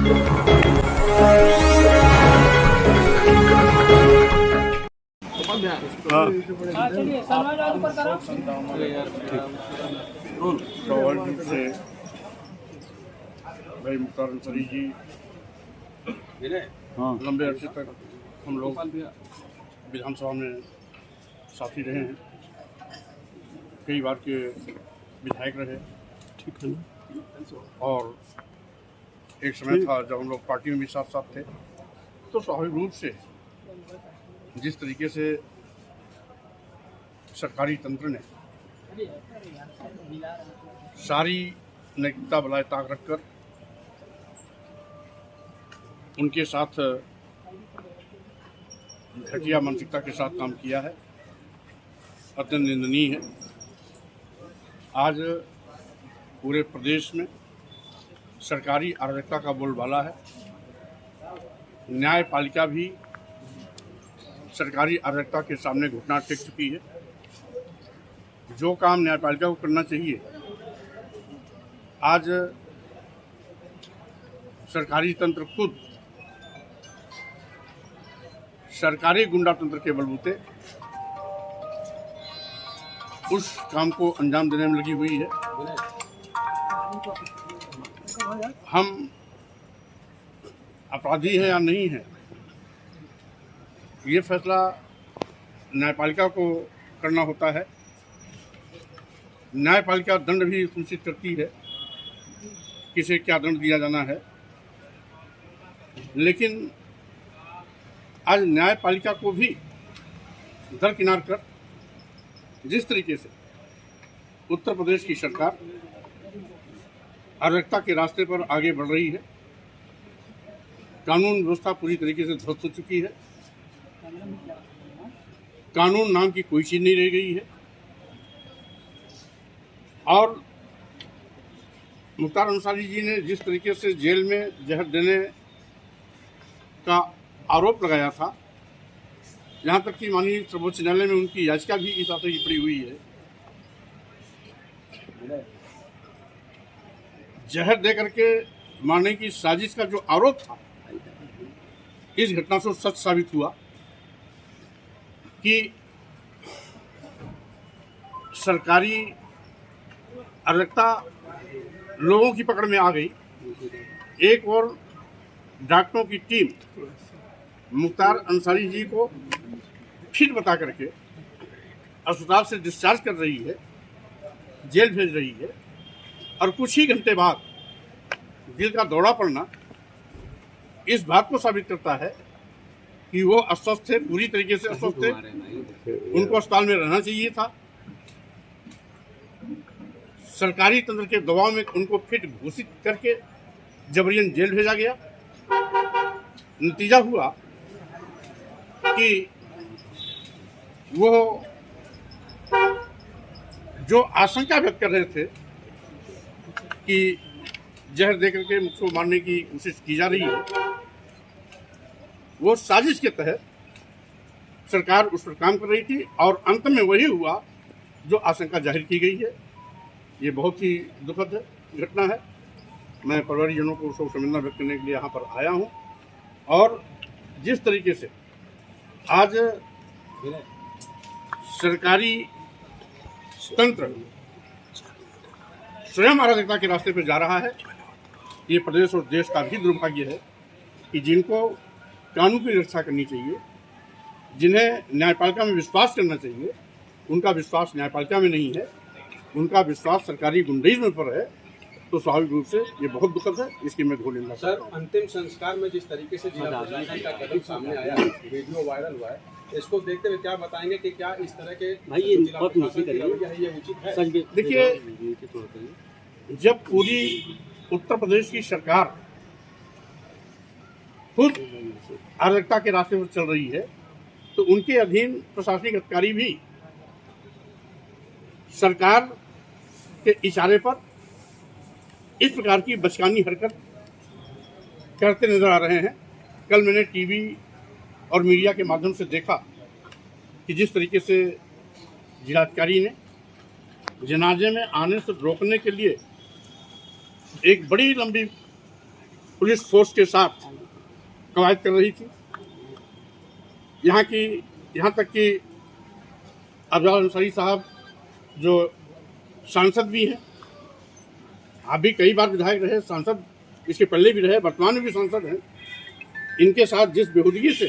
स्वाभाविक से भाई मुख्तार अंसारी जी लंबे अरसे तक हम लोग विधानसभा में साथी रहे हैं, कई बार के विधायक रहे। ठीक है ना। और एक समय था जब हम लोग पार्टी में भी साथ साथ थे, तो स्वाभाविक रूप से जिस तरीके से सरकारी तंत्र ने सारी नैतिकता बनाए ताक रखकर उनके साथ घटिया मानसिकता के साथ काम किया है, अत्यंत निंदनीय है। आज पूरे प्रदेश में सरकारी अराजकता का बोलबाला है। न्यायपालिका भी सरकारी अराजकता के सामने घुटना टेक चुकी है। जो काम न्यायपालिका को करना चाहिए, आज सरकारी तंत्र खुद सरकारी गुंडा तंत्र के बलबूते उस काम को अंजाम देने में लगी हुई है। हम अपराधी हैं या नहीं हैं, ये फैसला न्यायपालिका को करना होता है। न्यायपालिका दंड भी सुनिश्चित करती है किसे क्या दंड दिया जाना है, लेकिन आज न्यायपालिका को भी दरकिनार कर जिस तरीके से उत्तर प्रदेश की सरकार अराजकता के रास्ते पर आगे बढ़ रही है, कानून व्यवस्था पूरी तरीके से ध्वस्त हो चुकी है, कानून नाम की कोई चीज नहीं रह गई है। और मुख्तार अंसारी जी ने जिस तरीके से जेल में जहर देने का आरोप लगाया था, यहाँ तक कि माननीय सर्वोच्च न्यायालय में उनकी याचिका भी इस आशय की पड़ी हुई है। जहर दे करके मारने की साजिश का जो आरोप था, इस घटना से सच साबित हुआ कि सरकारी अराजकता लोगों की पकड़ में आ गई। एक और डॉक्टरों की टीम मुख्तार अंसारी जी को फिट बता करके अस्पताल से डिस्चार्ज कर रही है, जेल भेज रही है, और कुछ ही घंटे बाद दिल का दौरा पड़ना इस बात को साबित करता है कि वो अस्वस्थ थे, पूरी तरीके से अस्वस्थ थे, उनको अस्पताल में रहना चाहिए था। सरकारी तंत्र के दबाव में उनको फिट घोषित करके जबरियन जेल भेजा गया। नतीजा हुआ कि वो जो आशंका व्यक्त कर रहे थे कि जहर देकर के मुझको मारने की कोशिश की जा रही है, वो साजिश के तहत सरकार उस पर काम कर रही थी, और अंत में वही हुआ जो आशंका जाहिर की गई है। ये बहुत ही दुखद घटना है। मैं परिवारजनों को शोक संवेदना व्यक्त करने के लिए यहाँ पर आया हूँ। और जिस तरीके से आज सरकारी तंत्र स्वयं अराजकता के रास्ते पर जा रहा है, ये प्रदेश और देश का भी दुर्भाग्य है कि जिनको कानून की रक्षा करनी चाहिए, जिन्हें न्यायपालिका में विश्वास करना चाहिए, उनका विश्वास न्यायपालिका में नहीं है, उनका विश्वास सरकारी गुंडाइज्म पर है। तो स्वाभाविक रूप से ये बहुत दुखद है, इसकी मैं धो लेना। सर, अंतिम संस्कार में जिस तरीके से जिला प्रशासन का कदम सामने आया, वीडियो वायरल हुआ है, इसको देखते हुए क्या बताएंगे कि क्या इस तरह के जिला प्रशासन की रवैया है, ये उचित है? देखिए, जब पूरी उत्तर प्रदेश की सरकार खुद अराजकता के रास्ते पर चल रही है, तो उनके अधीन प्रशासनिक अधिकारी भी सरकार के इशारे पर इस प्रकार की बचकानी हरकत करते नजर आ रहे हैं। कल मैंने टीवी और मीडिया के माध्यम से देखा कि जिस तरीके से जिलाधिकारी ने जनाजे में आने से रोकने के लिए एक बड़ी लंबी पुलिस फोर्स के साथ कवायद कर रही थी। यहाँ तक कि अफजल अंसारी साहब जो सांसद भी हैं, आप भी कई बार विधायक रहे, सांसद इसके पहले भी रहे, वर्तमान में भी सांसद हैं, इनके साथ जिस बेहूदगी से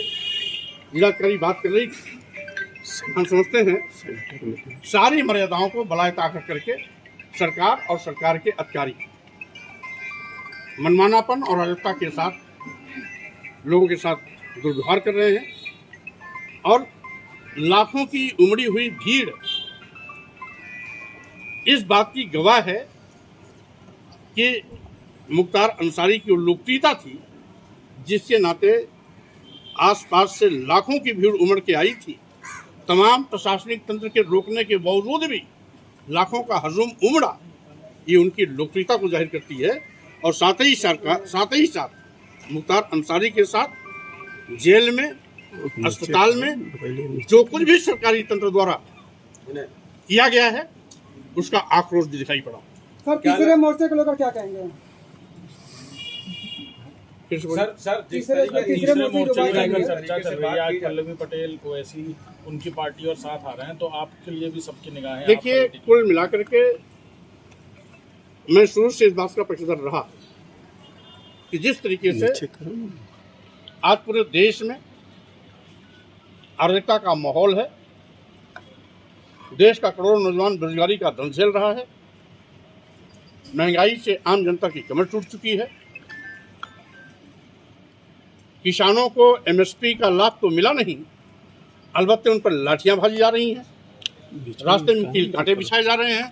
जिलाधिकारी बात कर रही थी, हम समझते हैं सारी मर्यादाओं को बलाए ताकत करके सरकार और सरकार के अधिकारी मनमानापन और अराजकता के साथ लोगों के साथ दुर्व्यवहार कर रहे हैं और लाखों की उमड़ी हुई भीड़ इस बात की गवाह है कि मुख्तार अंसारी की लोकप्रियता थी, जिसके नाते आसपास से लाखों की भीड़ उमड़ के आई थी। तमाम प्रशासनिक तंत्र के रोकने के बावजूद भी लाखों का हजूम उमड़ा, ये उनकी लोकप्रियता को जाहिर करती है। और साथ ही साथ मुख्तार अंसारी के साथ जेल में, अस्पताल में जो कुछ भी सरकारी तंत्र द्वारा किया गया है, उसका आक्रोश भी दिखाई पड़ा। सर, तीसरे मोर्चे को लेकर क्या कहेंगे? सर तीसरे मोर्चे की चर्चा चल रही है, आज पल्लवी पटेल ओवैसी उनकी पार्टी और साथ आ रहे हैं, तो आपके लिए भी सबकी निगाहें। देखिए, कुल मिलाकर के मैं शुरू से इस बात का पक्षधर रहा कि जिस तरीके से आज पूरे देश में अराजकता का माहौल है, देश का करोड़ों नौजवान बेरोजगारी का दंश झेल रहा है, महंगाई से आम जनता की कमर टूट चुकी है, किसानों को एमएसपी का लाभ तो मिला नहीं, अलबत्ते उन पर लाठियां भाजी जा रही हैं, रास्ते में कील कांटे बिछाए जा रहे हैं,